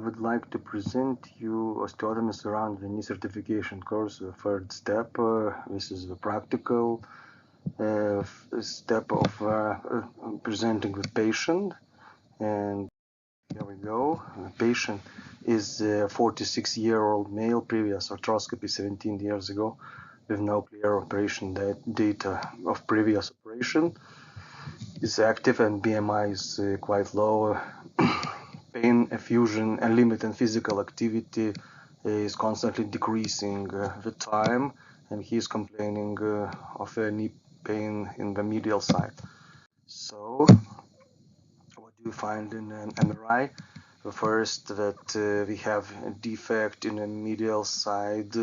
would like to present you osteotomies around the knee certification course, the third step. This is the practical step of presenting the patient. And here we go. The patient is a 46-year-old male, previous arthroscopy 17 years ago, with no clear operation data of previous operation. Is active and BMI is quite low. Pain, effusion, and limit in physical activity is constantly decreasing with time, and he is complaining of a knee pain in the medial side. So, what do you find in an MRI? First, that we have a defect in the medial side,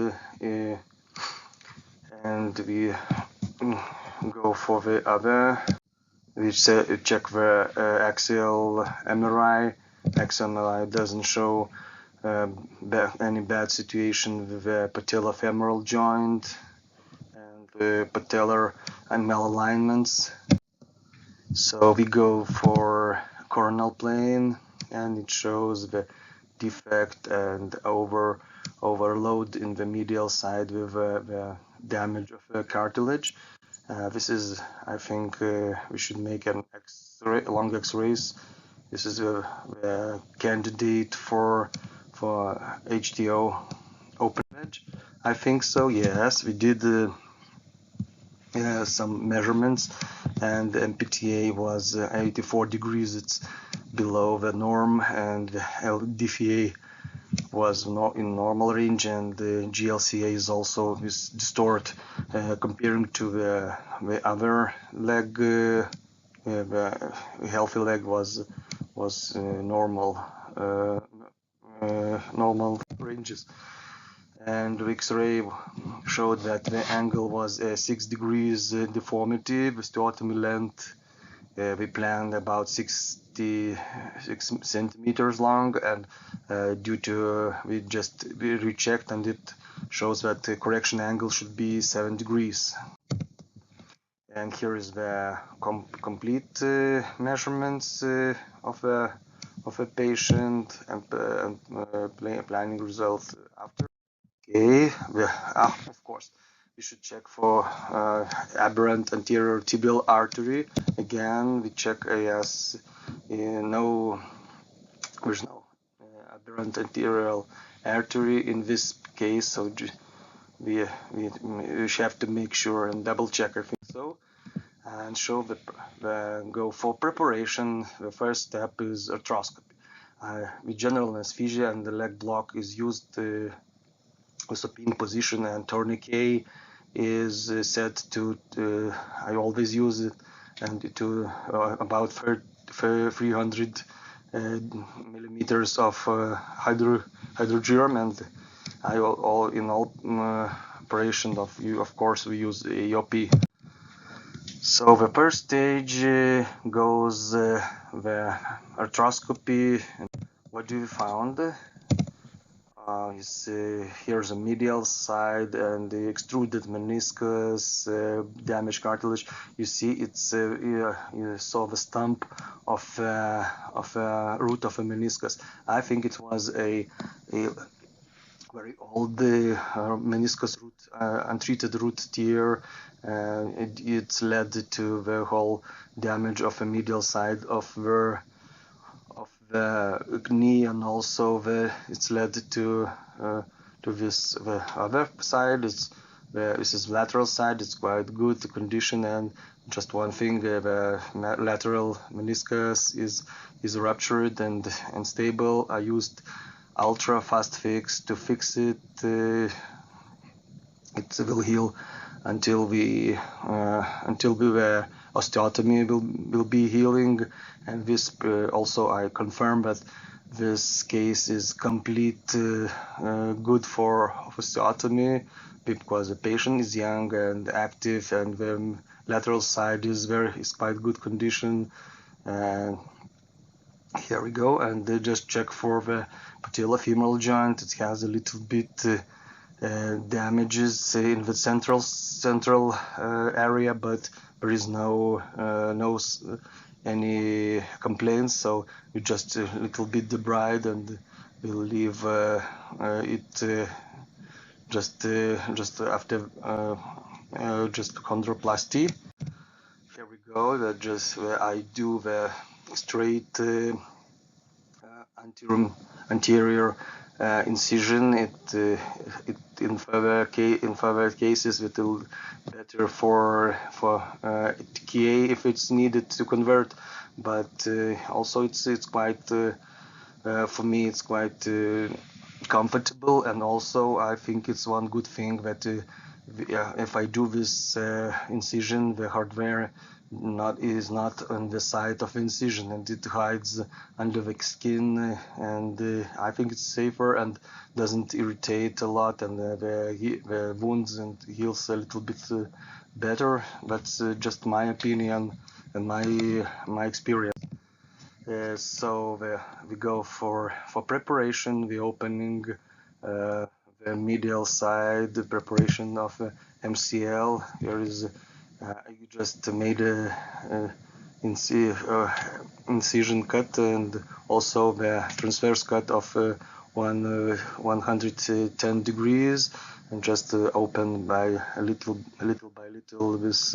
and we go for the other. We check the axial MRI. Axial MRI doesn't show any bad situation with the patellofemoral joint and the patellar and malalignments. So we go for coronal plane, and it shows the defect and overload in the medial side with the damage of the cartilage. This is, I think, we should make an X-ray, long X-rays. This is a candidate for HTO open edge. I think so. Yes, we did some measurements, and the MPTA was 84 degrees. It's below the norm, and the LDFA was not in normal range, and the GLCA is also distorted. Comparing to the other leg, the healthy leg was normal normal ranges. And the X-ray showed that the angle was 6 degrees deformity. The osteotomy length we planned about 66 centimeters long, and due to we rechecked, and it shows that the correction angle should be 7 degrees. And here is the complete measurements of a patient and planning results after. Okay, of course, we should check for aberrant anterior tibial artery. Again, we check yes, there's no aberrant anterior artery in this case, so we have to make sure and double check, I think so, and show go for preparation. The first step is arthroscopy. With general anesthesia, and the leg block is used with supine position, and tourniquet is set to I always use it, and to about 300 millimeters of hydrogerm, and in all operation of course we use EOP. So the first stage goes the arthroscopy. What do we found? Here's a medial side and the extruded meniscus, damaged cartilage. You see, it's you saw the stump of root of a meniscus. I think it was a very old meniscus root, untreated root tear. It's led to the whole damage of the medial side of the knee, and also it's led to this the other side. This is lateral side. It's quite good condition, and just one thing, the lateral meniscus is ruptured and unstable. I used ultra fast fix to fix it. It will heal until the osteotomy will be healing. And this also I confirm that this case is complete good for osteotomy, because the patient is young and active, and the lateral side is quite good condition. And here we go, and they just check for the patellofemoral joint. It has a little bit damages in the central area, but there is no any complaints, so you just a little bit debride and we'll leave it just after just chondroplasty. Here we go. That just where I do the straight anterior incision. It in further cases it will better for TKA if it's needed to convert, but also it's quite for me it's quite comfortable, and also I think it's one good thing that if I do this incision, the hardware is not on the side of incision and it hides under the skin, and I think it's safer and doesn't irritate a lot, and the wounds and heals a little bit better. That's just my opinion and my experience. So we go for preparation, the opening, the medial side, the preparation of MCL. Here is you just made a incision cut and also the transverse cut of 110 degrees, and just open by little by little this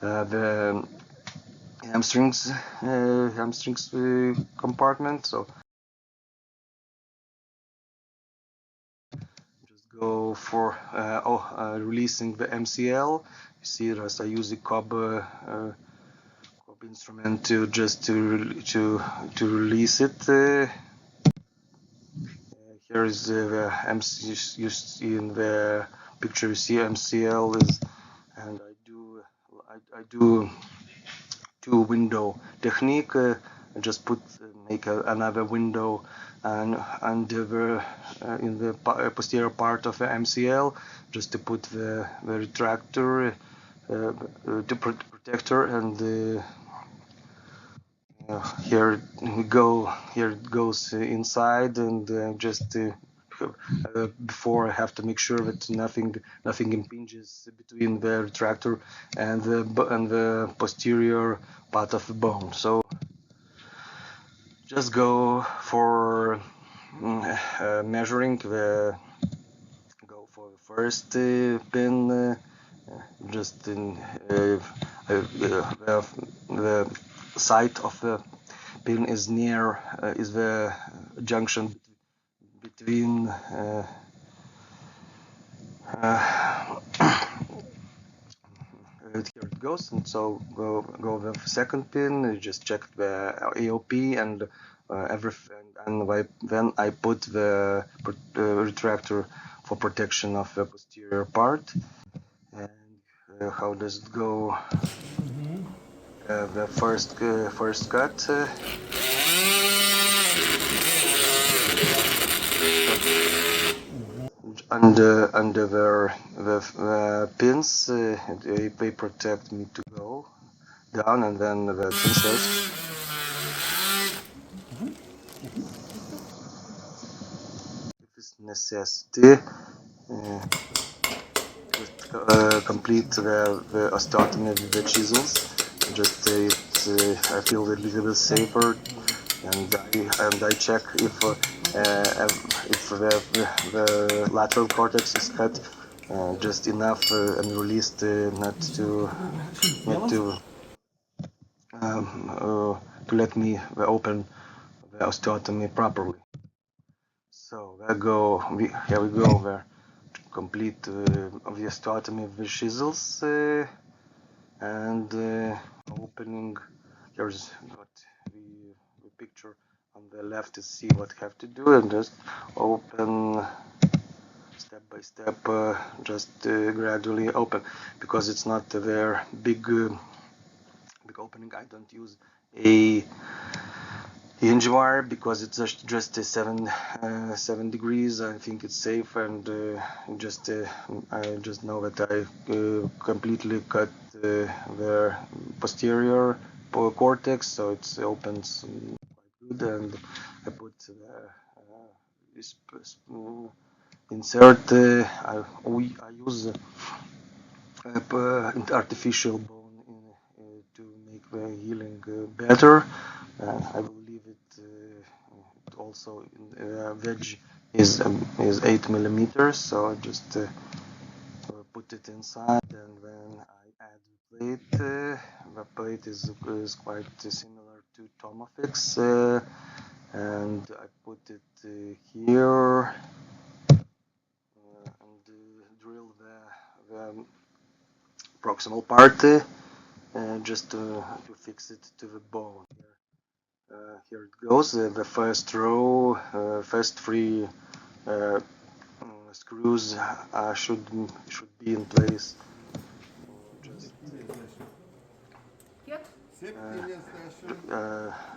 the hamstrings compartment. So just go for releasing the MCL. You see, as I use the cob instrument to just to release it. Here is the MC. You see in the picture. You see MCL is, and I do two window technique. Just make another window and under in the posterior part of the MCL, just to put the retractor, the protector, and here we go. Here it goes inside, and just before I have to make sure that nothing impinges between the retractor and the posterior part of the bone. So just go for measuring the first pin, just in the site of the pin is near is the junction between here it goes, and so go the second pin. You just check the AOP and everything, and then I put the retractor for protection of the posterior part. And how does it go? The first cut. Under the pins, they protect me to go down, and then the transverse. If it's necessity, just complete the osteotomy with the chisels. Just I feel a little bit safer, and I check if the lateral cortex is cut just enough and released, not to let me open the osteotomy properly. So here we go. There complete of the osteotomy with chisels, and opening. Here's what the picture on the left to see what I have to do, and just open step by step, just gradually open, because it's not a very big opening. I don't use a hinge wire because it's just 7 degrees. I think it's safe, and I just know that I completely cut the posterior cortex, so it opens quite good, and I put this insert. I use artificial bone to make healing better. I believe it also wedge is 8 millimeters, so I just put it inside, and when I add the plate is quite similar to Tomafix, and I put it here and drill the proximal part just to fix it to the bone. Here it goes. The first row, first three screws should be in place.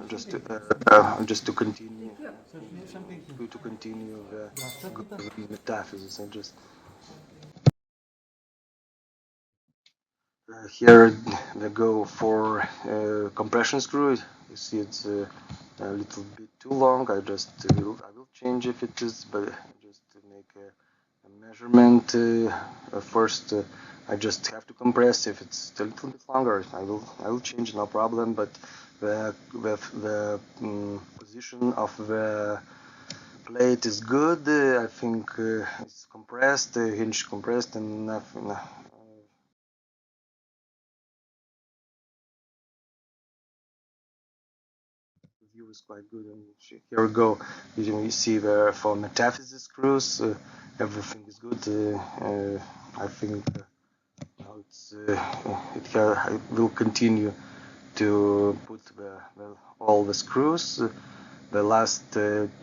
Just just to continue the metaphysis and just here they go for compression screw. You see it's a little bit too long. I will change if it is, but just to make a measurement. First, I just have to compress. If it's a little bit longer, I will change, no problem. But the position of the plate is good. I think it's compressed, hinge compressed, and nothing. View is quite good, and here we go. You see the for metaphysis screws, everything is good. I think now it will continue to put all the screws. The last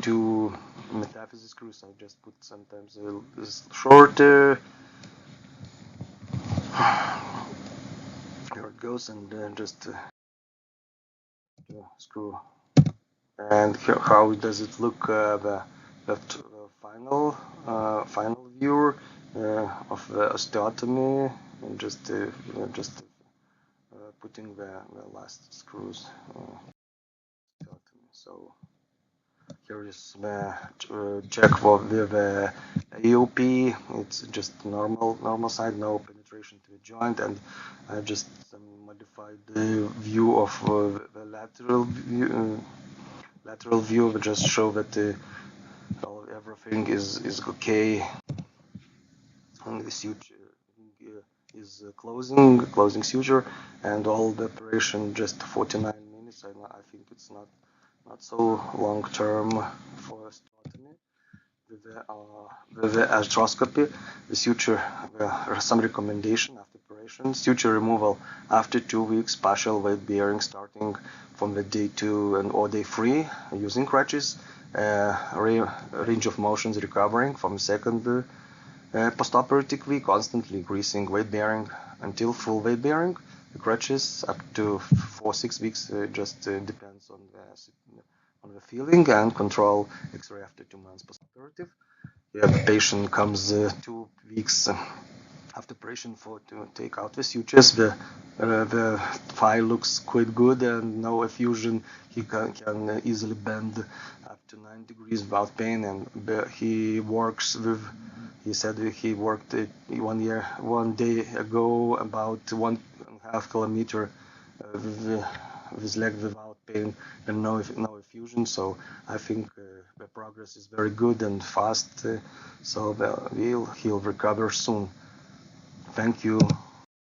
two metaphysis screws I just put sometimes shorter. Here it goes, and just screw. And here, how does it look? The final view of the osteotomy, and just putting the last screws. Osteotomy. So here is the check for the AOP. It's just normal side, no penetration to the joint, and I just modified the view of the lateral view. Lateral view will just show that everything is okay, and the suture is closing suture, and all the operation just 49 minutes. I think it's not so long term for osteotomy. With the arthroscopy, the suture, some recommendation after operation: suture removal after 2 weeks, partial weight bearing starting from the day 2 or day 3 using crutches, range of motions recovering from second postoperative week, constantly increasing weight bearing until full weight bearing. The crutches up to 4-6 weeks just depends on the feeling, and control X-ray after 2 months postoperative. The patient comes 2 weeks after operation to take out the sutures. The thigh looks quite good and no effusion. He can easily bend up to 9 degrees without pain, and he works with. He said he worked 1 day ago about 1.5 kilometer with his leg without pain and no effusion. So I think the progress is very good and fast. So he'll recover soon. Thank you.